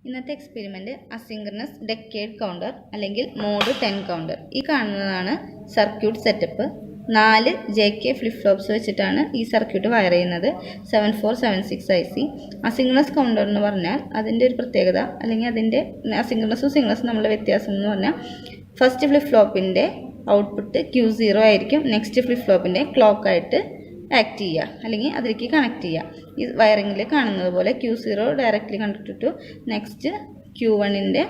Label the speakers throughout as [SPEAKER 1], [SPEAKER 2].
[SPEAKER 1] ഇന്നത്തെ experiment asynchronous decade counter അല്ലെങ്കിൽ mode 10 counter. ഈ കാണുന്നതാണ് circuit setup. 4 JK flip flops വെച്ചിട്ടാണ് ഈ സർക്യൂട്ട് വയർ ചെയ്യുന്നത്. 7476 IC. അസിൻക്രണസ് കൗണ്ടർ എന്ന് പറഞ്ഞാൽ അതിൻ്റെ ഒരു പ്രത്യേകത അല്ലെങ്കിൽ അതിൻ്റെ അസിൻക്രണസും സിൻക്രണസും തമ്മിലുള്ള വ്യത്യാസം എന്ന് പറഞ്ഞാൽ ഫസ്റ്റ് ഫ്ലിപ്പ് ഫ്ലോപ്പിൻ്റെ ഔട്ട്പുട്ട് Q0 ആയിരിക്കും. നെക്സ്റ്റ് ഫ്ലിപ്പ് ഫ്ലോപ്പിൻ്റെ ക്ലോക്കായിട്ട് ആക്ട് ചെയ്യുക അല്ലെങ്കിൽ അതിലേക്ക് കണക്ട് ചെയ്യുക. ഈ വയറിങ്ങിൽ കാണുന്നത് പോലെ Q0 directly connected to next Q1ൻ്റെ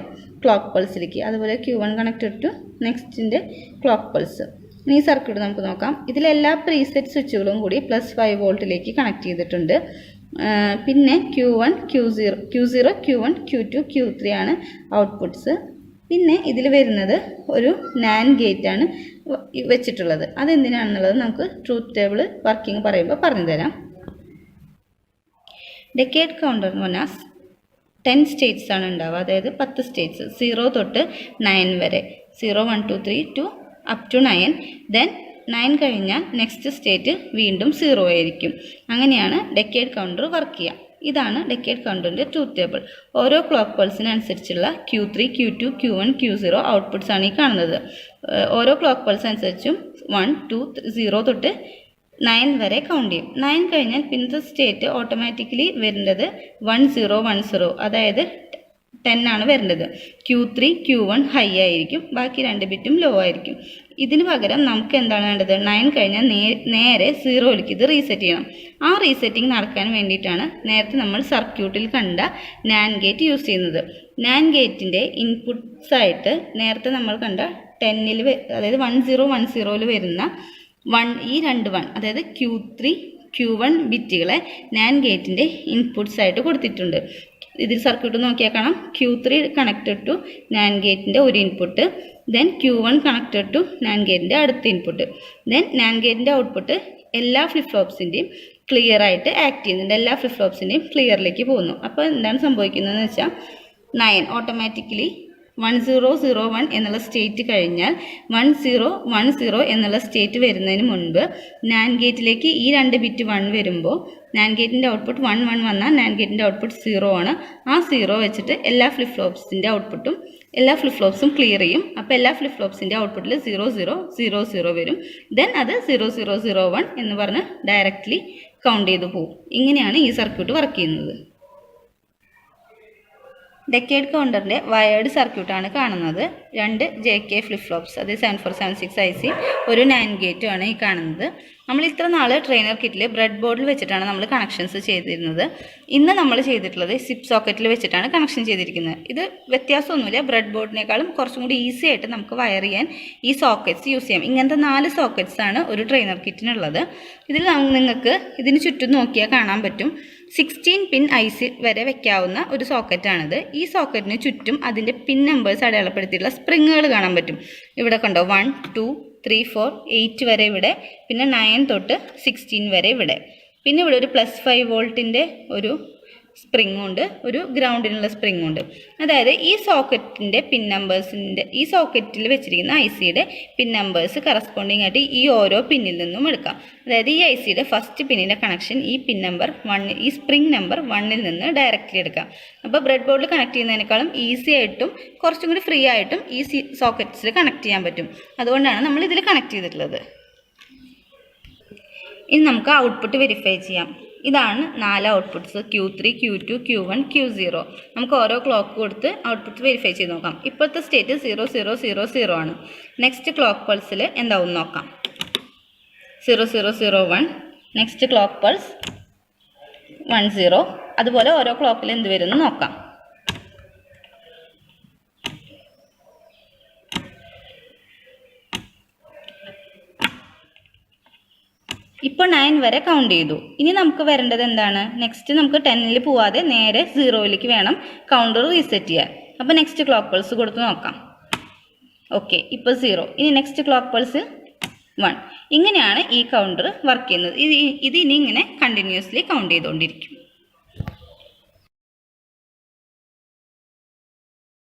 [SPEAKER 1] ക്ലോക്ക് പൾസിലേക്ക്, അതുപോലെ Q1 കണക്റ്റഡ് ടു നെക്സ്റ്റിൻ്റെ ക്ലോക്ക് പൾസ്. ഇനി ഈ സർക്യൂട്ട് നമുക്ക് നോക്കാം. ഇതിലെല്ലാ പ്രീസെറ്റ് സ്വിച്ചുകളും കൂടി +5 വോൾട്ടിലേക്ക് കണക്ട് ചെയ്തിട്ടുണ്ട്. പിന്നെ Q1 Q0 Q1 Q2 Q3 ആണ് ഔട്ട്പുട്ട്സ്. പിന്നെ ഇതിൽ വരുന്നത് ഒരു NAND ഗേറ്റാണ് വെച്ചിട്ടുള്ളത്. അതെന്തിനാണെന്നുള്ളത് നമുക്ക് ട്രൂത്ത് ടേബിൾ വർക്കിംഗ് പറയുമ്പോൾ പറഞ്ഞു തരാം. ഡെക്കേഡ് കൗണ്ടർ എന്ന് പറഞ്ഞാൽ 10 സ്റ്റേറ്റ്സ് ആണ് ഉണ്ടാവുക, അതായത് 10 സ്റ്റേറ്റ്സ് 0 തൊട്ട് 9 വരെ. 0 1 2 3 2 അപ് ടു 9. ദെൻ 9 കഴിഞ്ഞാൽ നെക്സ്റ്റ് സ്റ്റേറ്റ് വീണ്ടും 0 ആയിരിക്കും. അങ്ങനെയാണ് ഡെക്കേഡ് കൗണ്ടർ വർക്ക് ചെയ്യുക. ഇതാണ് ഡെക്കേഡ് കൗണ്ടറിൻ്റെ ട്രൂത്ത് ടേബിൾ. ഓരോ ക്ലോക്ക് പൾസിനനുസരിച്ചുള്ള Q3 Q2 Q1 Q0 outputs ആണ് ഈ കാണുന്നത്. ഓരോ ക്ലോക്ക് പൾസ് അനുസരിച്ചും 1 2 0 തൊട്ട് 9 വരെ കൗണ്ട് ചെയ്യും. 9 കഴിഞ്ഞാൽ പിന്നത്തെ സ്റ്റേറ്റ് ഓട്ടോമാറ്റിക്കലി വരേണ്ടത് 1 0 1 0, അതായത് 10 ആണ് വരേണ്ടത്. Q3 Q1 ഹൈ ആയിരിക്കും, ബാക്കി 2 ബിറ്റും ലോ ആയിരിക്കും. ഇതിന് പകരം നമുക്ക് എന്താണ് വേണ്ടത്? 9 കഴിഞ്ഞാൽ നേരെ 0ലേക്ക് ഇത് റീസെറ്റ് ചെയ്യണം. ആ റീസെറ്റിംഗ് നടക്കാൻ വേണ്ടിയിട്ടാണ് നേരത്തെ നമ്മൾ സർക്യൂട്ടിൽ കണ്ട NAND ഗേറ്റ് യൂസ് ചെയ്യുന്നത്. NAND ഗേറ്റിൻ്റെ ഇൻപുട്ട്സ് ആയിട്ട് നേരത്തെ നമ്മൾ കണ്ട 10ൽ അതായത് 1010ൽ വരുന്ന ഈ 2 1, അതായത് Q3 Q1 ബിറ്റുകളെ NAND ഗേറ്റിൻ്റെ ഇൻപുട്ട്സ് ആയിട്ട് കൊടുത്തിട്ടുണ്ട്. ഇതിൽ സർക്യൂട്ട് നോക്കിയാൽ കാണാം Q3 കണക്റ്റഡ് ടു NAND ഗേറ്റിൻ്റെ ഒരു input, then Q1 connected to NAND ഗേറ്റിൻ്റെ അടുത്ത ഇൻപുട്ട്. ദെൻ NAND ഗേറ്റിൻ്റെ ഔട്ട്പുട്ട് എല്ലാ ഫ്ലിപ്പ് ഫ്ലോപ്സിൻ്റെയും ക്ലിയർ ആയിട്ട് ആക്ട് ചെയ്യുന്നുണ്ട്. എല്ലാ ഫ്ലിപ്പ് ഫ്ലോപ്സിൻ്റെയും ക്ലിയറിലേക്ക് പോകുന്നു. അപ്പോൾ എന്താണ് സംഭവിക്കുന്നതെന്ന് വെച്ചാൽ 9 ഓട്ടോമാറ്റിക്കലി 1001 എന്നുള്ള സ്റ്റേറ്റ് കഴിഞ്ഞാൽ 1010 എന്നുള്ള സ്റ്റേറ്റ് വരുന്നതിന് മുൻപ് NAND ഗേറ്റിലേക്ക് ഈ 2 ബിറ്റ് 1 വരുമ്പോൾ NAND ഗേറ്റിൻ്റെ ഔട്ട്പുട്ട് 1 1 വന്നാൽ NAND ഗേറ്റിൻ്റെ ഔട്ട്പുട്ട് 0 ആണ്. ആ 0 വെച്ചിട്ട് എല്ലാ ഫ്ലിപ്പ് ഫ്ലോപ്സിൻ്റെ ഔട്ട്പുട്ടും എല്ലാ ഫ്ലിപ്പ് ഫ്ലോപ്സും ക്ലിയർ ചെയ്യും. അപ്പോൾ എല്ലാ ഫ്ലിപ്പ് ഫ്ലോപ്സിൻ്റെ ഔട്ട്പുട്ടിൽ 0 0 0 0 വരും. ദെൻ അത് 0 0 0 1 എന്ന് പറഞ്ഞ് ഡയറക്റ്റ്ലി കൗണ്ട് ചെയ്ത് പോകും. ഇങ്ങനെയാണ് ഈ സർക്യൂട്ട് വർക്ക് ചെയ്യുന്നത്. ഡെക്കേഡ് കൗണ്ടറിൻ്റെ വയേർഡ് സർക്യൂട്ടാണ് കാണുന്നത്. 2 JK ഫ്ലിപ്പ് ഫ്ലോപ്സ്, അത് 7476 IC, ഒരു NAND ഗേറ്റും ആണ് ഈ കാണുന്നത്. നമ്മൾ ഇത്ര നാൾ ട്രെയിനർ കിറ്റിൽ ബ്രെഡ് ബോർഡിൽ വെച്ചിട്ടാണ് നമ്മൾ കണക്ഷൻസ് ചെയ്തിരുന്നത്. ഇന്ന് നമ്മൾ ചെയ്തിട്ടുള്ളത് സിപ്പ് സോക്കറ്റിൽ വെച്ചിട്ടാണ് കണക്ഷൻ ചെയ്തിരിക്കുന്നത്. ഇത് വ്യത്യാസമൊന്നുമില്ല, ബ്രെഡ് ബോർഡിനേക്കാളും കുറച്ചും കൂടി ഈസി ആയിട്ട് നമുക്ക് വയർ ചെയ്യാൻ ഈ സോക്കറ്റ്സ് യൂസ് ചെയ്യാം. ഇങ്ങനത്തെ 4 സോക്കറ്റ്സ് ആണ് ഒരു ട്രെയിനർ കിറ്റിനുള്ളത്. ഇതിൽ നിങ്ങൾക്ക് ഇതിന് ചുറ്റും നോക്കിയാൽ കാണാൻ പറ്റും 16 പിൻ IC വരെ വെക്കാവുന്ന ഒരു സോക്കറ്റാണിത്. ഈ സോക്കറ്റിന് ചുറ്റും അതിൻ്റെ പിൻ നമ്പേഴ്സ് അടയാളപ്പെടുത്തിയിട്ടുള്ള സ്പ്രിങ്ങുകൾ കാണാൻ പറ്റും. ഇവിടെ കണ്ടോ 1 2 3 4 8 വരെ ഇവിടെ, പിന്നെ 9 തൊട്ട് 16 വരെ ഇവിടെ. പിന്നെ ഇവിടെ ഒരു +5 വോൾട്ടിൻ്റെ ഒരു സ്പ്രിങ്ങും ഉണ്ട്, ഒരു ഗ്രൗണ്ടിനുള്ള സ്പ്രിങ്ങും ഉണ്ട്. അതായത് ഈ സോക്കറ്റിൻ്റെ പിൻ നമ്പേഴ്സിൻ്റെ ഈ സോക്കറ്റിൽ വെച്ചിരിക്കുന്ന ICയുടെ പിൻ നമ്പേഴ്സ് കറസ്പോണ്ടിങ് ആയിട്ട് ഈ ഓരോ പിന്നിൽ നിന്നും എടുക്കാം. അതായത് ഈ ICയുടെ ഫസ്റ്റ് പിന്നിൻ്റെ കണക്ഷൻ ഈ പിൻ നമ്പർ 1, ഈ സ്പ്രിങ് നമ്പർ 1ൽ നിന്ന് ഡയറക്റ്റ്ലി എടുക്കാം. അപ്പോൾ ബ്രെഡ് ബോർഡിൽ കണക്ട് ചെയ്യുന്നതിനേക്കാളും ഈസി ആയിട്ടും കുറച്ചും കൂടി ഫ്രീ ആയിട്ടും ഈ സോക്കറ്റ്സിൽ കണക്ട് ചെയ്യാൻ പറ്റും. അതുകൊണ്ടാണ് നമ്മൾ ഇതിൽ കണക്ട് ചെയ്തിട്ടുള്ളത്. ഇനി നമുക്ക് ഔട്ട്പുട്ട് വെരിഫൈ ചെയ്യാം. ഇതാണ് 4 outputs, Q3 Q2 Q1 Q0. നമുക്ക് ഓരോ ക്ലോക്ക് കൊടുത്ത് ഔട്ട്പുട്ട് വെരിഫൈ ചെയ്ത് നോക്കാം. ഇപ്പോഴത്തെ സ്റ്റേറ്റ് 0 0 0 0 ആണ്. നെക്സ്റ്റ് ക്ലോക്ക് പൾസിൽ എന്താവും നോക്കാം. 0 0 0 1. Next clock pulse 1 0. അതുപോലെ ഓരോ ക്ലോക്കിൽ എന്ത് വരുമെന്ന് നോക്കാം. ഇപ്പോൾ 9 വരെ കൗണ്ട് ചെയ്തു. ഇനി നമുക്ക് വരേണ്ടത് എന്താണ്? നെക്സ്റ്റ് നമുക്ക് 10ൽ പോവാതെ നേരെ 0ലേക്ക് വേണം കൗണ്ടർ റീസെറ്റ് ചെയ്യാൻ. അപ്പോൾ നെക്സ്റ്റ് ക്ലോക്ക് പൾസ് കൊടുത്ത് നോക്കാം. ഓക്കെ, ഇപ്പോൾ 0. ഇനി നെക്സ്റ്റ് ക്ലോക്ക് പൾസ് 1. ഇങ്ങനെയാണ് ഈ കൗണ്ടർ വർക്ക് ചെയ്യുന്നത്. ഇത് ഇനി ഇങ്ങനെ കണ്ടിന്യൂസ്ലി കൗണ്ട് ചെയ്തുകൊണ്ടിരിക്കും.